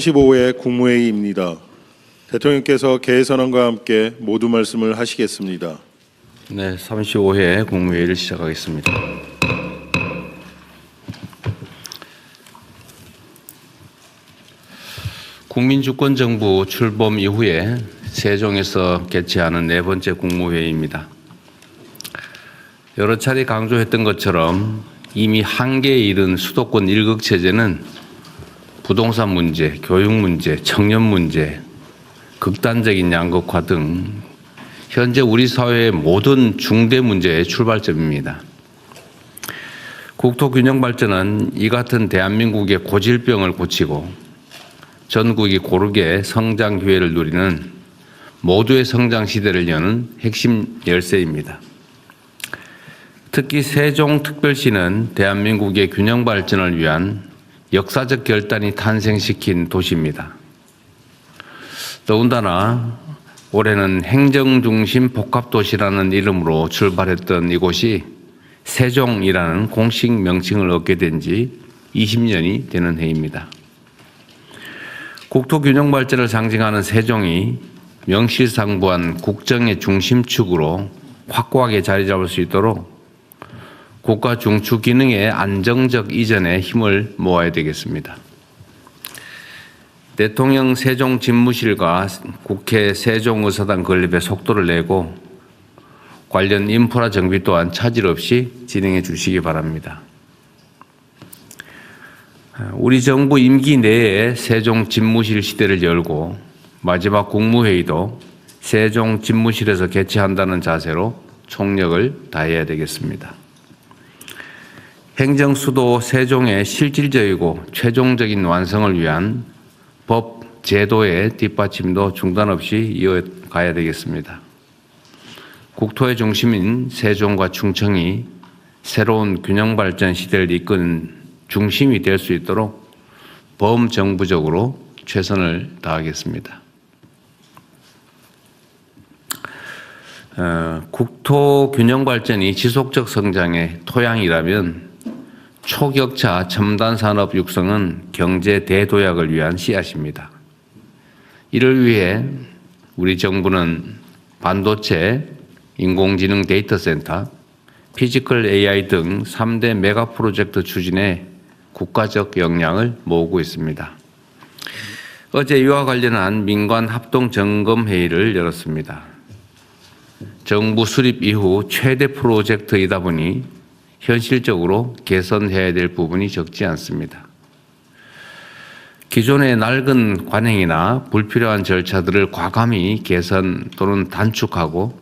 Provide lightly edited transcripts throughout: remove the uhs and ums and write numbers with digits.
15회 국무회의입니다. 대통령께서 개회선언과 함께 모두 말씀을 하시겠습니다. 네, 35회 국무회의를 시작하겠습니다. 국민주권정부 출범 이후에 세종에서 개최하는 네 번째 국무회의입니다. 여러 차례 강조했던 것처럼 이미 한계에 이른 수도권 일극체제는 부동산 문제, 교육 문제, 청년 문제, 극단적인 양극화 등 현재 우리 사회의 모든 중대 문제의 출발점입니다. 국토균형 발전은 이 같은 대한민국의 고질병을 고치고 전국이 고르게 성장 기회를 누리는 모두의 성장 시대를 여는 핵심 열쇠입니다. 특히 세종특별시는 대한민국의 균형 발전을 위한 역사적 결단이 탄생시킨 도시입니다. 더군다나 올해는 행정중심 복합도시라는 이름으로 출발했던 이곳이 세종이라는 공식 명칭을 얻게 된 지 20년이 되는 해입니다. 국토균형 발전을 상징하는 세종이 명실상부한 국정의 중심축으로 확고하게 자리 잡을 수 있도록 국가 중추 기능의 안정적 이전에 힘을 모아야 되겠습니다. 대통령 세종집무실과 국회 세종의사당 건립에 속도를 내고 관련 인프라 정비 또한 차질 없이 진행해 주시기 바랍니다. 우리 정부 임기 내에 세종집무실 시대를 열고 마지막 국무회의도 세종집무실에서 개최한다는 자세로 총력을 다해야 되겠습니다. 행정수도 세종의 실질적이고 최종적인 완성을 위한 법, 제도의 뒷받침도 중단 없이 이어가야 되겠습니다. 국토의 중심인 세종과 충청이 새로운 균형 발전 시대를 이끄는 중심이 될 수 있도록 범정부적으로 최선을 다하겠습니다. 국토 균형 발전이 지속적 성장의 토양이라면 초격차 첨단 산업 육성은 경제 대도약을 위한 씨앗입니다. 이를 위해 우리 정부는 반도체, 인공지능 데이터 센터, 피지컬 AI 등 3대 메가 프로젝트 추진에 국가적 역량을 모으고 있습니다. 어제 이와 관련한 민관 합동 점검 회의를 열었습니다. 정부 수립 이후 최대 프로젝트이다 보니 현실적으로 개선해야 될 부분이 적지 않습니다. 기존의 낡은 관행이나 불필요한 절차들을 과감히 개선 또는 단축하고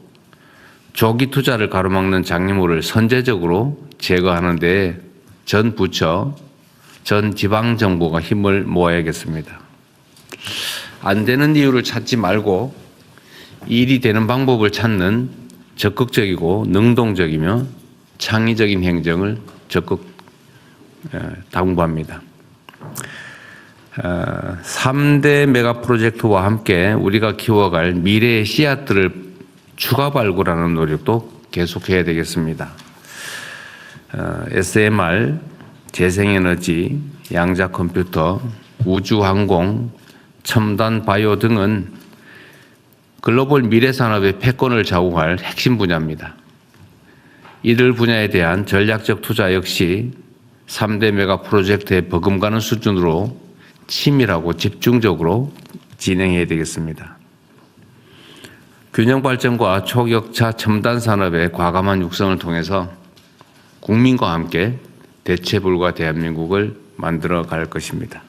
조기 투자를 가로막는 장애물을 선제적으로 제거하는 데 전 부처, 전 지방정부가 힘을 모아야겠습니다. 안 되는 이유를 찾지 말고 일이 되는 방법을 찾는 적극적이고 능동적이며 창의적인 행정을 적극 당부합니다. 3대 메가 프로젝트와 함께 우리가 키워갈 미래의 씨앗들을 추가 발굴하는 노력도 계속해야 되겠습니다. SMR, 재생에너지, 양자 컴퓨터, 우주항공, 첨단 바이오 등은 글로벌 미래 산업의 패권을 좌우할 핵심 분야입니다. 이들 분야에 대한 전략적 투자 역시 3대 메가 프로젝트에 버금가는 수준으로 치밀하고 집중적으로 진행해야 되겠습니다. 균형 발전과 초격차 첨단 산업의 과감한 육성을 통해서 국민과 함께 대체 불가 대한민국을 만들어 갈 것입니다.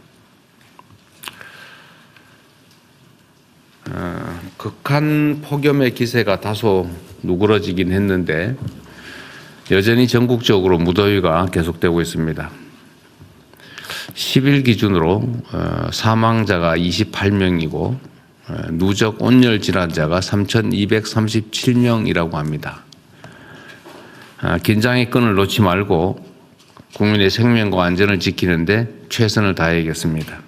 극한 폭염의 기세가 다소 누그러지긴 했는데 여전히 전국적으로 무더위가 계속되고 있습니다. 10일 기준으로 사망자가 28명이고 누적 온열 질환자가 3,237명이라고 합니다. 긴장의 끈을 놓지 말고 국민의 생명과 안전을 지키는 데 최선을 다해야겠습니다.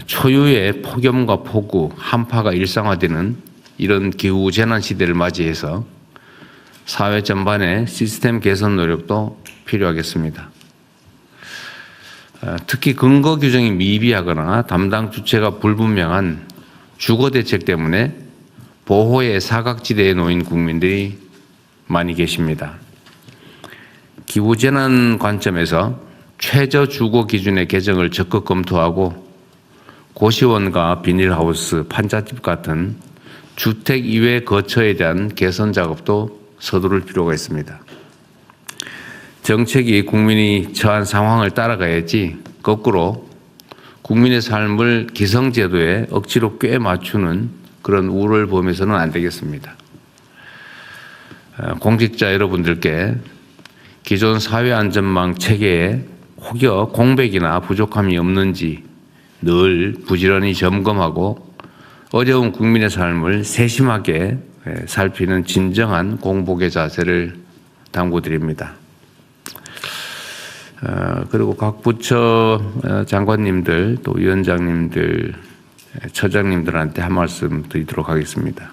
초유의 폭염과 폭우, 한파가 일상화되는 이런 기후 재난 시대를 맞이해서 사회 전반의 시스템 개선 노력도 필요하겠습니다. 특히 근거 규정이 미비하거나 담당 주체가 불분명한 주거 대책 때문에 보호의 사각지대에 놓인 국민들이 많이 계십니다. 기후재난 관점에서 최저 주거 기준의 개정을 적극 검토하고 고시원과 비닐하우스, 판잣집 같은 주택 이외 거처에 대한 개선 작업도 서두를 필요가 있습니다. 정책이 국민이 처한 상황을 따라가야지 거꾸로 국민의 삶을 기성제도에 억지로 꽤 맞추는 그런 우를 범해서는 안 되겠습니다. 공직자 여러분들께 기존 사회안전망 체계에 혹여 공백이나 부족함이 없는지 늘 부지런히 점검하고 어려운 국민의 삶을 세심하게 살피는 진정한 공복의 자세를 당부드립니다. 그리고 각 부처 장관님들 또 위원장님들 처장님들한테 한 말씀 드리도록 하겠습니다.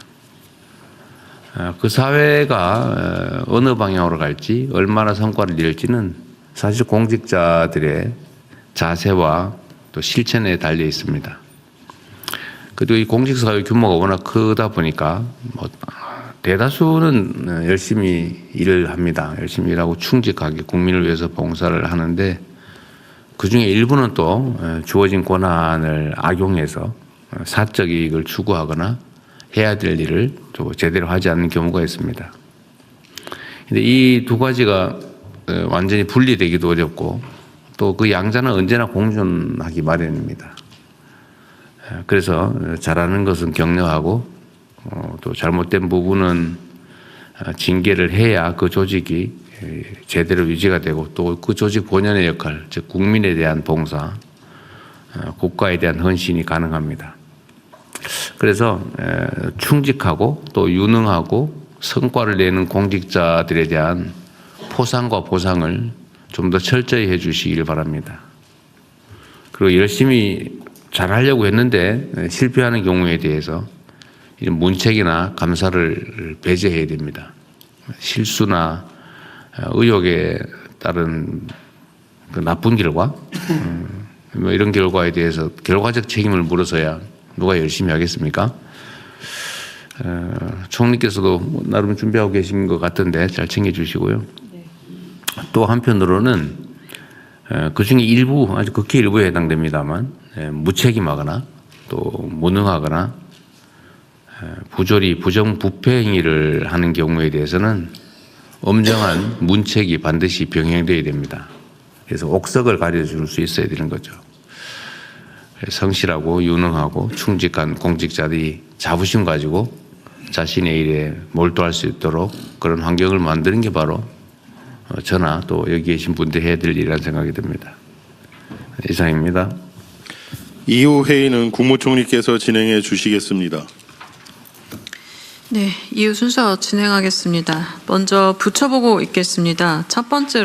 그 사회가 어느 방향으로 갈지 얼마나 성과를 낼지는 사실 공직자들의 자세와 또 실천에 달려 있습니다. 그리고 이 공직사회 규모가 워낙 크다 보니까 대다수는 열심히 일을 합니다. 열심히 일하고 충직하게 국민을 위해서 봉사를 하는데 그중에 일부는 또 주어진 권한을 악용해서 사적 이익을 추구하거나 해야 될 일을 또 제대로 하지 않는 경우가 있습니다. 근데 이 두 가지가 완전히 분리되기도 어렵고 또 그 양자는 언제나 공존하기 마련입니다. 그래서 잘하는 것은 격려하고 또 잘못된 부분은 징계를 해야 그 조직이 제대로 유지가 되고 또 그 조직 본연의 역할, 즉 국민에 대한 봉사, 국가에 대한 헌신이 가능합니다. 그래서 충직하고 또 유능하고 성과를 내는 공직자들에 대한 포상과 보상을 좀 더 철저히 해 주시길 바랍니다. 그리고 열심히 잘하려고 했는데 실패하는 경우에 대해서 이런 문책이나 감사를 배제해야 됩니다. 실수나 의혹에 따른 그 나쁜 결과, 뭐 이런 결과에 대해서 결과적 책임을 물어서야 누가 열심히 하겠습니까? 총리께서도 나름 준비하고 계신 것 같은데 잘 챙겨주시고요. 또 한편으로는 그 중에 일부, 아주 극히 일부에 해당됩니다만 무책임하거나 또 무능하거나 부조리, 부정부패 행위를 하는 경우에 대해서는 엄정한 문책이 반드시 병행되어야 됩니다. 그래서 옥석을 가려줄 수 있어야 되는 거죠. 성실하고 유능하고 충직한 공직자들이 자부심 가지고 자신의 일에 몰두할 수 있도록 그런 환경을 만드는 게 바로 저나 또 여기 계신 분들이 해야 될 일이라는 생각이 듭니다. 이상입니다. 이후 회의는 국무총리께서 진행해 주시겠습니다. 네, 이후 순서 진행하겠습니다. 먼저 부처 보고 있겠습니다. 첫 번째로